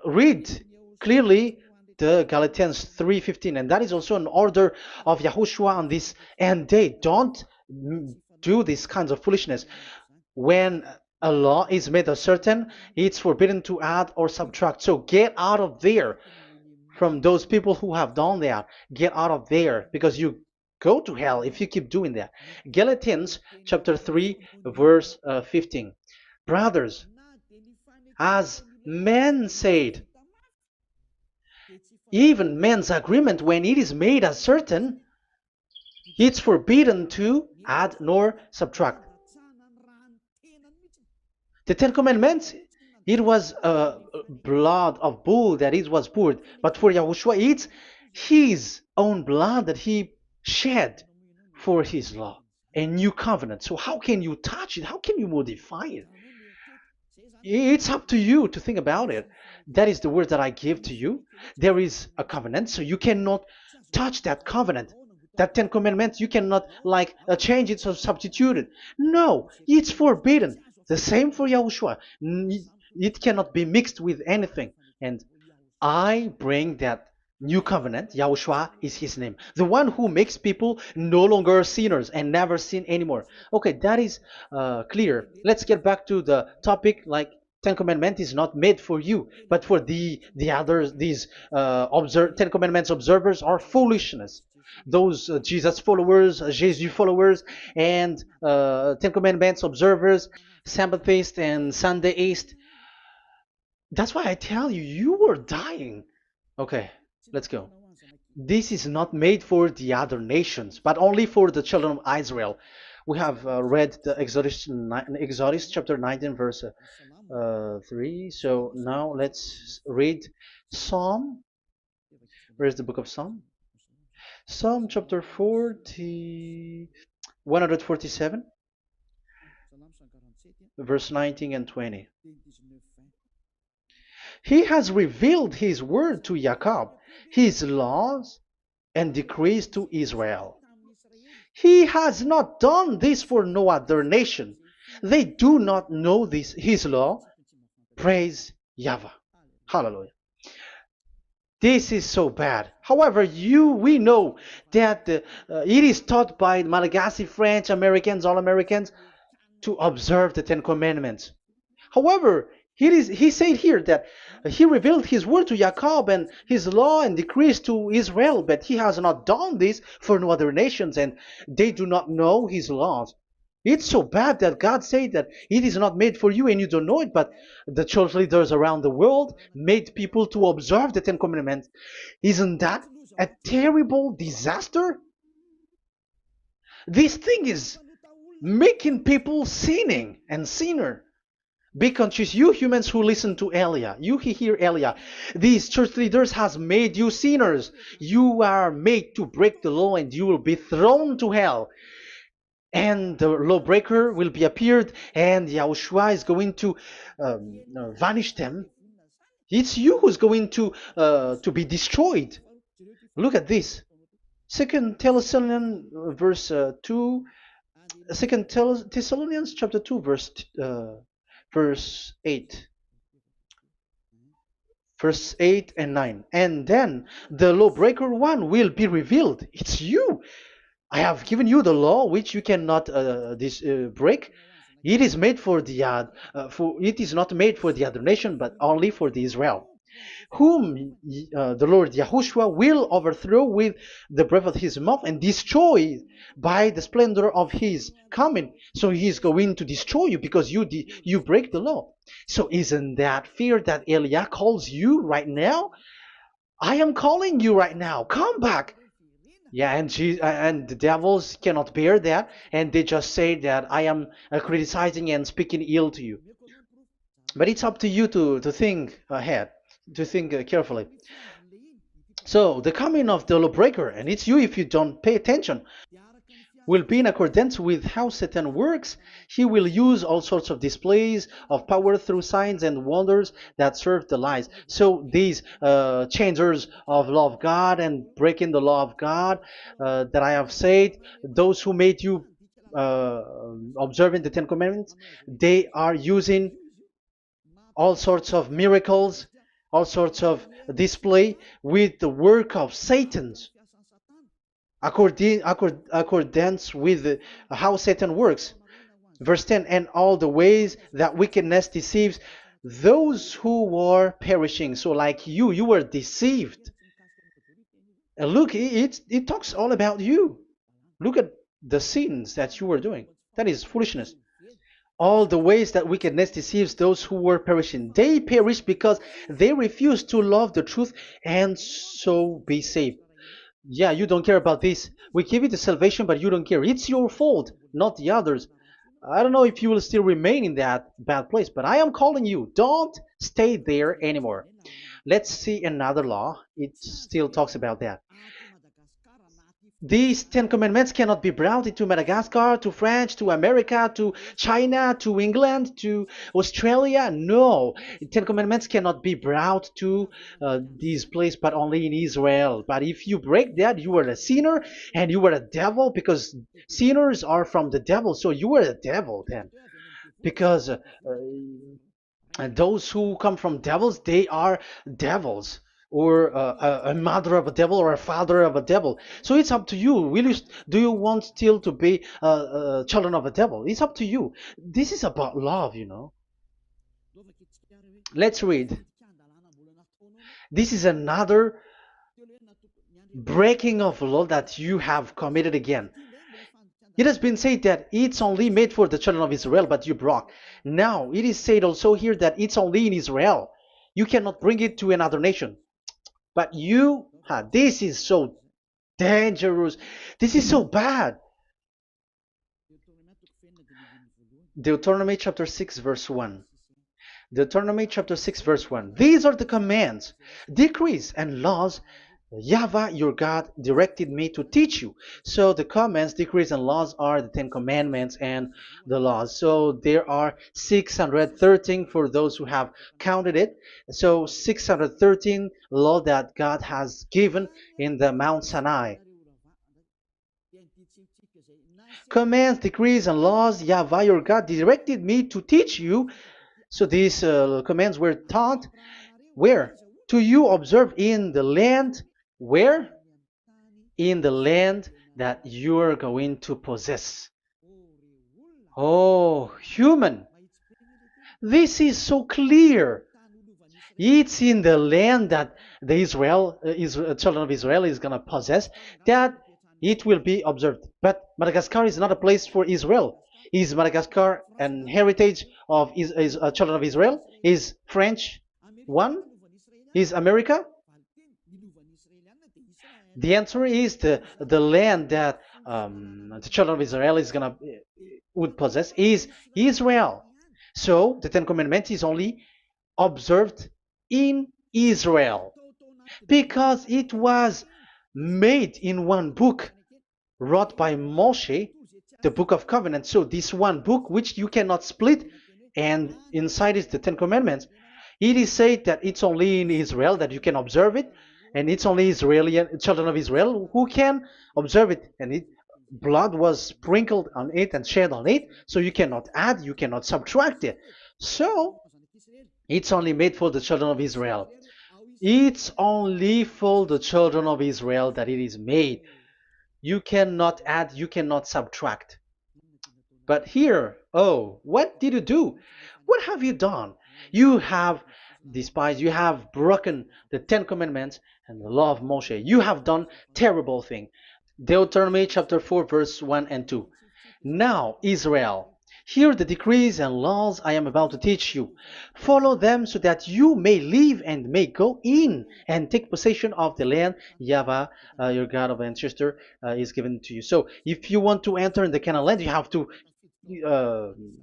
read clearly the Galatians 3:15, and that is also an order of Yahushua on this end day. Don't do these kinds of foolishness. When a law is made uncertain, it's forbidden to add or subtract. So get out of there from those people who have done that. Get out of there, because you go to hell if you keep doing that. Galatians chapter 3 verse 15. Brothers, as men said, even men's agreement, when it is made uncertain, it's forbidden to add nor subtract. The Ten Commandments, it was blood of bull that it was poured, but for Yahushua, it's his own blood that he shed for his law, a new covenant. So how can you touch it? How can you modify it? It's up to you to think about it. That is the word that I give to you. There is a covenant, so you cannot touch that covenant. That Ten Commandments, you cannot like change it or substitute it. No, it's forbidden. The same for Yahushua. It cannot be mixed with anything. And I bring that new covenant. Yahushua is his name. The one who makes people no longer sinners and never sin anymore. Okay, that is clear. Let's get back to the topic. Like, Ten Commandments is not made for you, but for the others. These Ten Commandments observers are foolishness. Those Jesus followers, Jesus followers, and Ten Commandments observers, Sabbathists and Sundayist. That's why I tell you, you were dying. Okay, let's go. This is not made for the other nations, but only for the children of Israel. We have read the Exodus chapter 19, verse 3. So now let's read Psalm. Where is the book of Psalm? Psalm chapter 147, verse 19 and 20. He has revealed his word to Jacob, his laws and decrees to Israel. He has not done this for no other nation. They do not know this, his law. Praise YAHVAH. Hallelujah. This is so bad. However, we know that it is taught by Malagasy, French, Americans, all Americans, to observe the Ten Commandments. However, he said here that he revealed his word to Jacob and his law and decrees to Israel, but he has not done this for no other nations, and they do not know his laws. It's so bad that God said that it is not made for you and you don't know it, but the church leaders around the world made people to observe the Ten Commandments. Isn't that a terrible disaster? This thing is making people sinning and sinner. Be conscious, you humans who listen to Elia, you hear Elia, these church leaders has made you sinners. You are made to break the law and you will be thrown to hell. And the lawbreaker will be appeared and Yahushua is going to vanish them. It's you who's going to be destroyed. Look at this. Second Thessalonians verse 2. Second Thessalonians chapter 2 verse 8. Verse 8 and 9. And then the lawbreaker one will be revealed. It's you. I have given you the law which you cannot break. It is made for the it is not made for the other nation, but only for the Israel, whom the Lord Yahushua will overthrow with the breath of his mouth and destroy by the splendor of his coming. So he is going to destroy you because you break the law. So isn't that fear that Elia calls you right now? I am calling you right now. Come back. Yeah, and the devils cannot bear that, and they just say that I am criticizing and speaking ill to you. But it's up to you to think ahead, to think carefully. So the coming of the lawbreaker, and it's you if you don't pay attention, will be in accordance with how Satan works. He will use all sorts of displays of power through signs and wonders that serve the lies. So these changers of law of God and breaking the law of God that I have said, those who made you observing the Ten Commandments, they are using all sorts of miracles, all sorts of display with the work of Satan's accordance with how Satan works. Verse 10, and all the ways that wickedness deceives those who were perishing. So like you were deceived. And look, it talks all about you. Look at the sins that you were doing. That is foolishness. All the ways that wickedness deceives those who were perishing. They perish because they refuse to love the truth and so be saved. Yeah, you don't care about this. We give you the salvation, but you don't care. It's your fault, not the others. I don't know if you will still remain in that bad place, but I am calling you. Don't stay there anymore. Let's see another law. It still talks about that. These Ten Commandments cannot be brought into Madagascar, to France, to America, to China, to England, to Australia. No, Ten Commandments cannot be brought to these places, but only in Israel. But if you break that, you are a sinner and you are a devil, because sinners are from the devil. So you are a devil then, because and those who come from devils, they are devils, or a mother of a devil, or a father of a devil. So it's up to you. Do you want still to be children of a devil? It's up to you. This is about love. Let's read. This is another breaking of law that you have committed again. It has been said that it's only made for the children of Israel, but you broke. Now, it is said also here that it's only in Israel. You cannot bring it to another nation. But this is so dangerous. This is so bad. Deuteronomy chapter 6, verse 1. Deuteronomy chapter 6, verse 1. These are the commands, decrees, and laws YAHVAH, your God, directed me to teach you. So the commands, decrees, and laws are the Ten Commandments and the laws. So there are 613 for those who have counted it. So 613 law that God has given in the Mount Sinai. Commands, decrees, and laws, YAHVAH, your God, directed me to teach you. So these commands were taught where? To you observe in the land. Where? In the land that you are going to possess. Oh, human. This is so clear. It's in the land that the children of Israel is going to possess, that it will be observed. But Madagascar is not a place for Israel. Is Madagascar an heritage of children of Israel? Is French one? Is America? The answer is the land that the children of Israel would possess is Israel. So the Ten Commandments is only observed in Israel, because it was made in one book wrote by Moshe, the Book of Covenant. So this one book, which you cannot split, and inside is the Ten Commandments. It is said that it's only in Israel that you can observe it, and it's only children of Israel who can observe it. And blood was sprinkled on it and shed on it, so you cannot add, you cannot subtract it. So it's only made for the children of Israel. It's only for the children of Israel that it is made. You cannot add, you cannot subtract. But here, what did you do? What have you done? You have despised, you have broken the Ten Commandments and the law of Moshe. You have done terrible thing. Deuteronomy chapter 4, verse 1 and 2. Now, Israel, hear the decrees and laws I am about to teach you. Follow them so that you may live and may go in and take possession of the land YAHVAH, your God of ancestor, is given to you. So if you want to enter in the Canaan land, you have to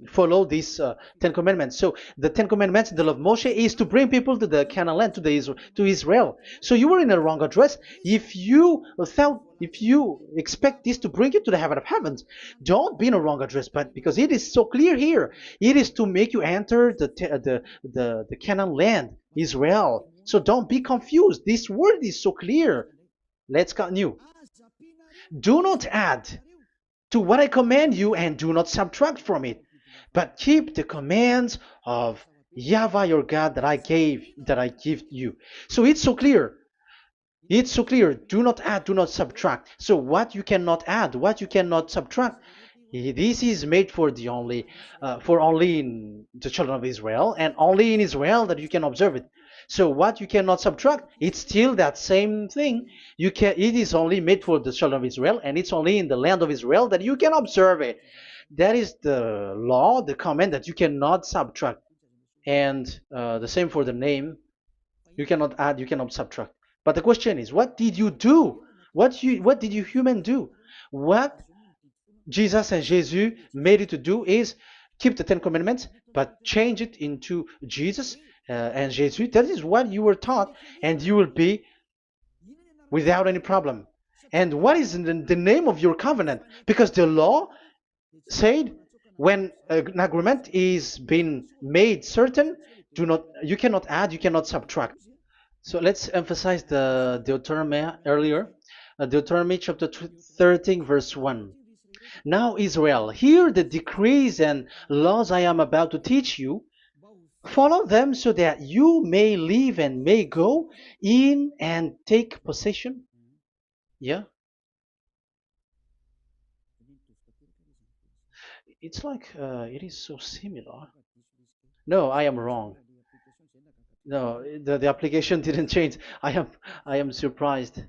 follow these Ten Commandments. So the Ten Commandments, the law of Moshe, is to bring people to the Canaan land, to Israel. So you were in the wrong address. If you expect this to bring you to the heaven of heavens, don't be in a wrong address. But because it is so clear here, it is to make you enter the Canaan land, Israel. So don't be confused. This word is so clear. Let's continue. Do not add to what I command you, and do not subtract from it, but keep the commands of Yahweh your God that I give you. So it's so clear. It's so clear. Do not add, do not subtract. So what you cannot add, what you cannot subtract, this is made for only in the children of Israel, and only in Israel that you can observe it. So what you cannot subtract, it's still that same thing. It is only made for the children of Israel, and it's only in the land of Israel that you can observe it. That is the law, the command that you cannot subtract. And the same for the name. You cannot add, you cannot subtract. But the question is, what did you do? What did you human do? What Jesus and Jesus made you to do is keep the Ten Commandments, but change it into Jesus and Jesus. That is what you were taught, and you will be without any problem. And what is the name of your covenant? Because the law said when an agreement is being made certain, you cannot add, you cannot subtract. So let's emphasize the Deuteronomy earlier. Deuteronomy chapter 13, verse 1. Now, Israel, hear the decrees and laws I am about to teach you. Follow them so that you may live and may go in and take possession. Yeah, it's like it is so similar. No, I am wrong. No, the application didn't change. I am surprised.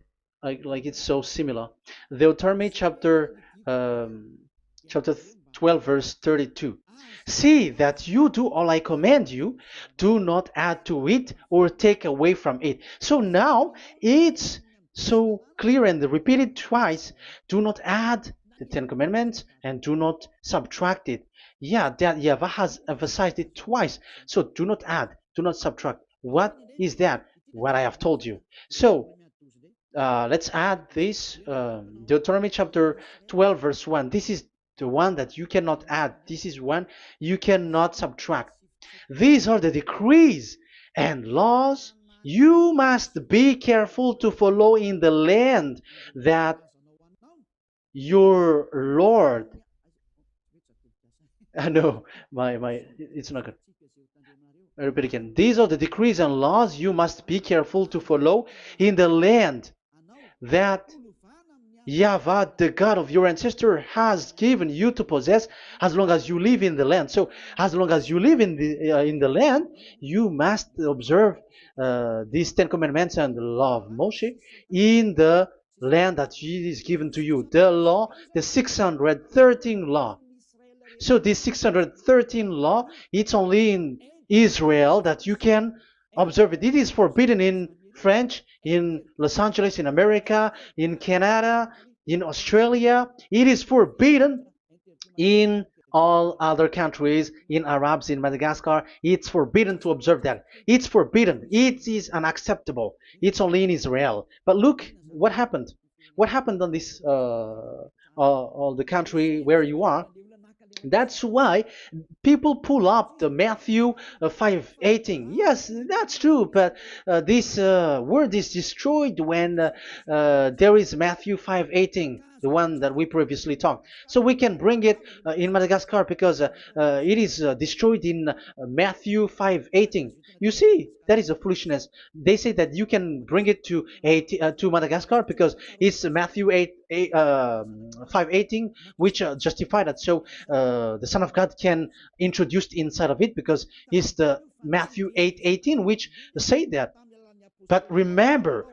Like it's so similar. Deuteronomy chapter 12 verse 32. See that you do all I command you, do not add to it or take away from it. So now it's so clear and repeated twice. Do not add the Ten Commandments and do not subtract it. Yeah, that YAHVAH has emphasized it twice. So do not add, do not subtract. What is that? What I have told you. So let's add this Deuteronomy chapter 12 verse 1. This is the one that you cannot add. This is one you cannot subtract. These are the decrees and laws you must be careful to follow in the land that your Lord. No, it's not good. I repeat again. These are the decrees and laws you must be careful to follow in the land that YAHVAH, the God of your ancestor, has given you to possess as long as you live in the land. So, as long as you live in the land, you must observe these Ten Commandments and the law of Moshe in the land that is given to you. The law, the 613 law. So this 613 law, it's only in Israel that you can observe it. It is forbidden in French, in Los Angeles, in America, in Canada, in Australia. It is forbidden in all other countries, in Arabs, in Madagascar. It's forbidden to observe that. It's forbidden. It is unacceptable. It's only in Israel. But look what happened. What happened on this on the country where you are? That's why people pull up the Matthew 5:18. Yes, that's true, but this word is destroyed when there is Matthew 5:18, the one that we previously talked. So we can bring it in Madagascar because it is destroyed in Matthew 5:18. You see, that is a foolishness. They say that you can bring it to Madagascar because it's Matthew 5:18, which justify that. So the Son of God can introduce inside of it because it's the Matthew 8:18 which say that. But remember,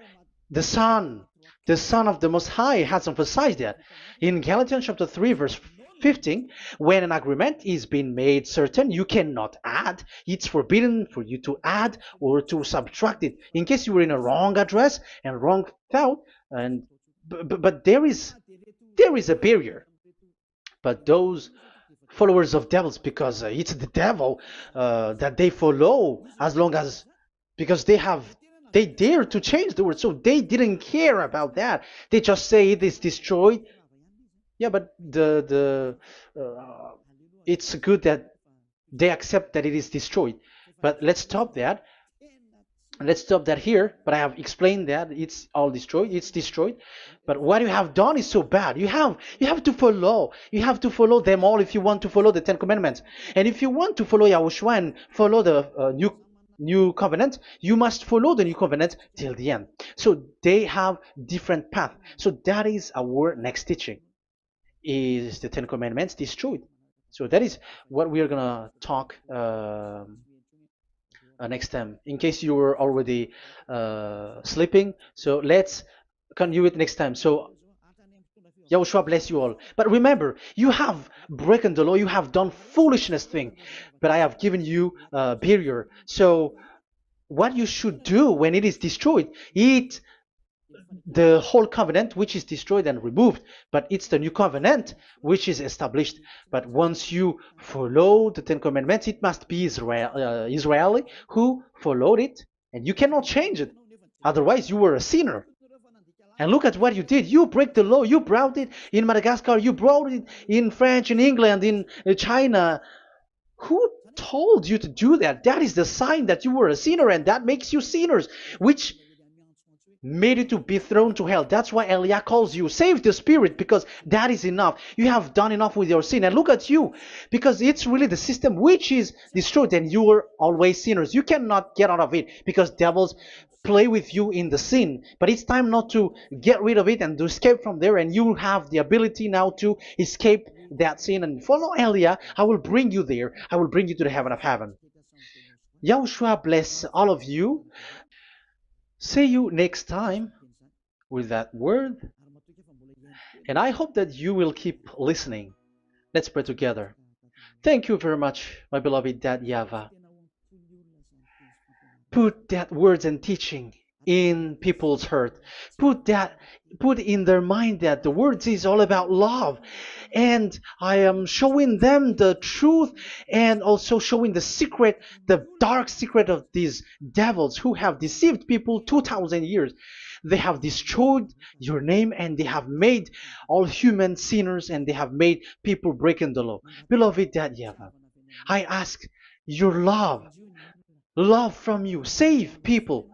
the Son of the Most High has emphasized that in Galatians chapter 3 verse 15, when an agreement is being made certain, you cannot add. It's forbidden for you to add or to subtract it. In case you were in a wrong address and wrong thought, but there is a barrier. But those followers of devils, because it's the devil that they follow, as long as because they dare to change the word, so they didn't care about that. They just say it is destroyed. Yeah, but it's good that they accept that it is destroyed. But let's stop that. Let's stop that here, but I have explained that it's all destroyed, it's destroyed. But what you have done is so bad. You have to follow, you have to follow them all if you want to follow the Ten Commandments. And if you want to follow Yahushua and follow the new covenant, you must follow the new covenant till the end. So they have different path. So that is our next teaching, is the Ten Commandments destroyed. So that is what we are gonna talk next time, in case you were already sleeping. So let's continue it next time. So Yahushua bless you all. But remember, you have broken the law, you have done foolishness thing, but I have given you a barrier. So what you should do when it is destroyed, it the whole covenant which is destroyed and removed, but it's the new covenant which is established. But once you follow the Ten Commandments, it must be Israeli who followed it, and you cannot change it. Otherwise, you were a sinner. And look at what you did. You break the law. You brought it in Madagascar. You brought it in France, in England, in China. Who told you to do that? That is the sign that you were a sinner, and that makes you sinners, which made you to be thrown to hell. That's why Elia calls you, save the spirit, because that is enough. You have done enough with your sin. And look at you, because it's really the system which is destroyed, and you were always sinners. You cannot get out of it because devils play with you in the sin. But it's time not to get rid of it and to escape from there, and you have the ability now to escape that sin and follow Elia. I will bring you there. I will bring you to the heaven of heaven. Yahushua bless all of you. See you next time with that word. And I hope that you will keep listening. Let's pray together. Thank you very much, my beloved Dad YAHVAH. Put that words and teaching in people's heart. Put in their mind that the words is all about love. And I am showing them the truth, and also showing the secret, the dark secret of these devils who have deceived people 2,000 years. They have destroyed your name, and they have made all human sinners, and they have made people breaking the law. Beloved Dad YAHVAH, I ask your love from you. Save people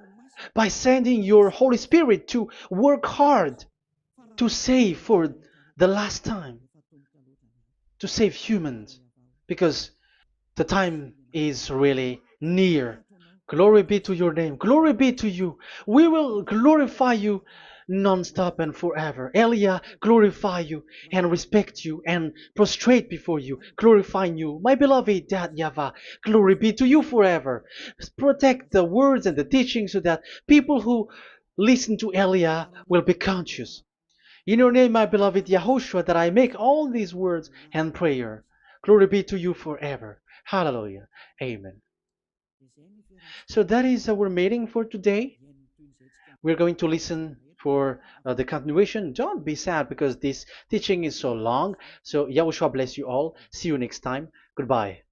by sending your Holy Spirit to work hard to save for the last time, to save humans, because the time is really near. Glory be to your name. Glory be to you. We will glorify you non-stop and forever. Elia, glorify you and respect you and prostrate before you, glorifying you. My beloved Dad YAHVAH, glory be to you forever. Protect the words and the teaching so that people who listen to Elia will be conscious. In your name, my beloved YAHOSHUAH, that I make all these words and prayer. Glory be to you forever. Hallelujah. Amen. So that is our meeting for today. We're going to listen for the continuation. Don't be sad because this teaching is so long. So Yahushua bless you all. See you next time. Goodbye.